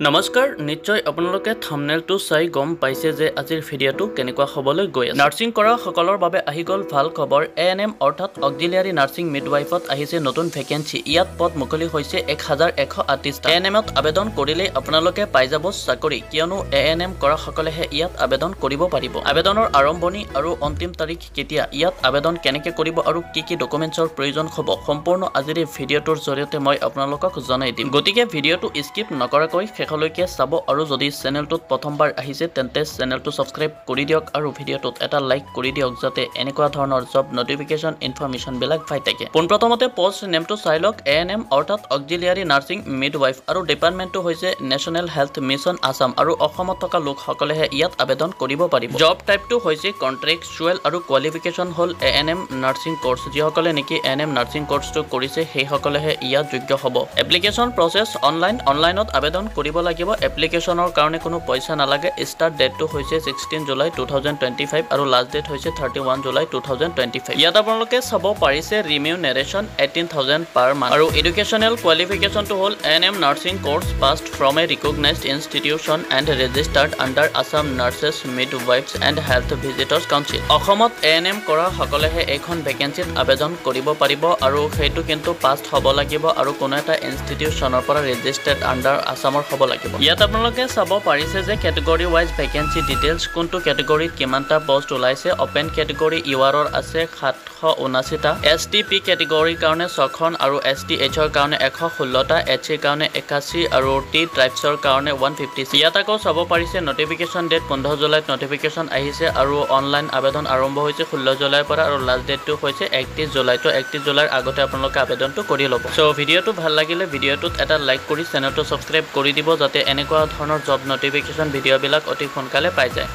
নমস্কাৰ নিশ্চয় আপোনালোকে থাম্বনেলটো চাই গম পাইছে যে আজিৰ ভিডিঅ'টো কেনেকুৱা হ'বলৈ গৈ আছে নাৰ্ছিং কৰা সকলৰ বাবে আহি গ'ল ভাল খবৰ এএনএম অৰ্থাৎ অক্সিলিয়াৰী নাৰ্ছিং মিডৱাইফত আহিছে নতুন ভেকেন্সি ইয়াত পদ মুকলি হৈছে 1138টা এএনএমত আবেদন কৰিলে আপোনালোকে পাই যাব চাকৰি কিয়নো এএনএম কৰা সকলেহে ইয়াত আবেদন কৰিব পাৰিব আবেদনৰ আৰম্ভণি আৰু অন্তিম তাৰিখ কেতিয়া ইয়াত আবেদন কেনেকৈ কৰিব আৰু কি ডকুমেন্টছৰ প্ৰয়োজন হ'ব সম্পূৰ্ণ আজিৰ এই ভিডিঅ'টোৰ জৰিয়তে মই আপোনালোকক জনাই দিম গতিকে ভিডিঅ'টো স্কিপ নকৰাকৈ শেষলৈকে চাব আৰু যদি চেনেলটোত প্ৰথমবাৰ আহিছে তেন্তে চেনেলটো সাবস্ক্ৰাইব কৰি দিয়ক আৰু ভিডিঅ'টোত এটা লাইক কৰি দিয়ক যাতে এনেকুৱা ধৰণৰ জব নটিফিকেশন ইনফৰমেশন বিলাক পাই থাকে পোনপ্ৰথমতে পোষ্ট নেমটো চাই লওক এএনএম অৰ্থাৎ অক্সিলিয়াৰী নাৰ্ছিং মিডৱাইফ আৰু ডিপাৰ্টমেন্টটো হৈছে নেশ্যনেল হেল্থ মিছন আসাম আৰু অসমত থকা লোকসকলেহে ইয়াত আবেদন কৰিব পাৰিব জব টাইপটো হৈছে কন্ট্ৰেক্টচুৱেল আৰু কোৱালিফিকেশন হল এএনএম নাৰ্ছিং কোৰ্স যিসকলে নেকি এএনএম নাৰ্ছিং কোৰ্সটো কৰিছে সেই সকলেহে ইয়াত যোগ্য হ'ব এপ্লিকেশন প্ৰসেস অনলাইনত আবেদন কৰিব লাগিব এপ্লিকেশনৰ কাৰণে কোনো পইচা নালাগে স্টাৰ্ট ডেটটো হৈছে 16 জুলাই 2025 আৰু লাষ্ট ডেট হৈছে 31 জুলাই 2025 ইয়াত আপোনালোকে চাব পাৰিছে ৰিমিউনেৰেচন 18000 পাৰ মান্থ আৰু এডুকেশনাল কোৱালিফিকেশনটো হল ANM nursing course passed from a recognized institution and registered under Assam nurses midwives and health visitors council অসমত এএনএম কৰা সকলেহে এইখন ভেকেন্সিত আবেদন কৰিব পাৰিব আৰু সেইটো কিন্তু পাছড হ'ব লাগিব আৰু কোনো এটা ইনষ্টিটিউচনৰ পৰা ৰেজিষ্টাৰ্ড আণ্ডাৰ আসামৰ হ'ব লাগিব ইয়াত আপোনালোকে চাব পাৰিছে যে ক্যাটেগৰি ওয়াইজ ভেকেন্সি ডিটেইলছ কোনটো ক্যাটেগৰিত কিমানটা পোষ্ট ওলাইছে ওপেন ক্যাটেগৰি ইউআৰৰ আছে 779টা এসটিপি ক্যাটেগৰিৰ কাৰণে 6খন আৰু এসটিএইচৰ কাৰণে 116টা এইচৰ কাৰণে 81 আৰু টি ট্ৰাইবছৰ কাৰণে 150 ইয়াত আকৌ চাব পাৰিছে নটিফিকেশন ডেট 15 জুলাইত নটিফিকেশন আহিছে আৰু অনলাইন আবেদন আৰম্ভ হৈছে 16 জুলাইৰ পৰা আৰু লাষ্ট ডেটটো হৈছে 31 জুলাই তো 31 জুলাইৰ আগতে আপোনালোকে আবেদনটো কৰি ল'ব সো ভিডিঅ'টো ভাল লাগিলে ভিডিঅ'টোত এটা লাইক কৰি চেনেলটো সাবস্ক্ৰাইব কৰি দিব যাতে এনেকুৱা ধৰণৰ জব নটিফিকেশন ভিডিঅ'বিলাক অতি সোনকালে পাই যায়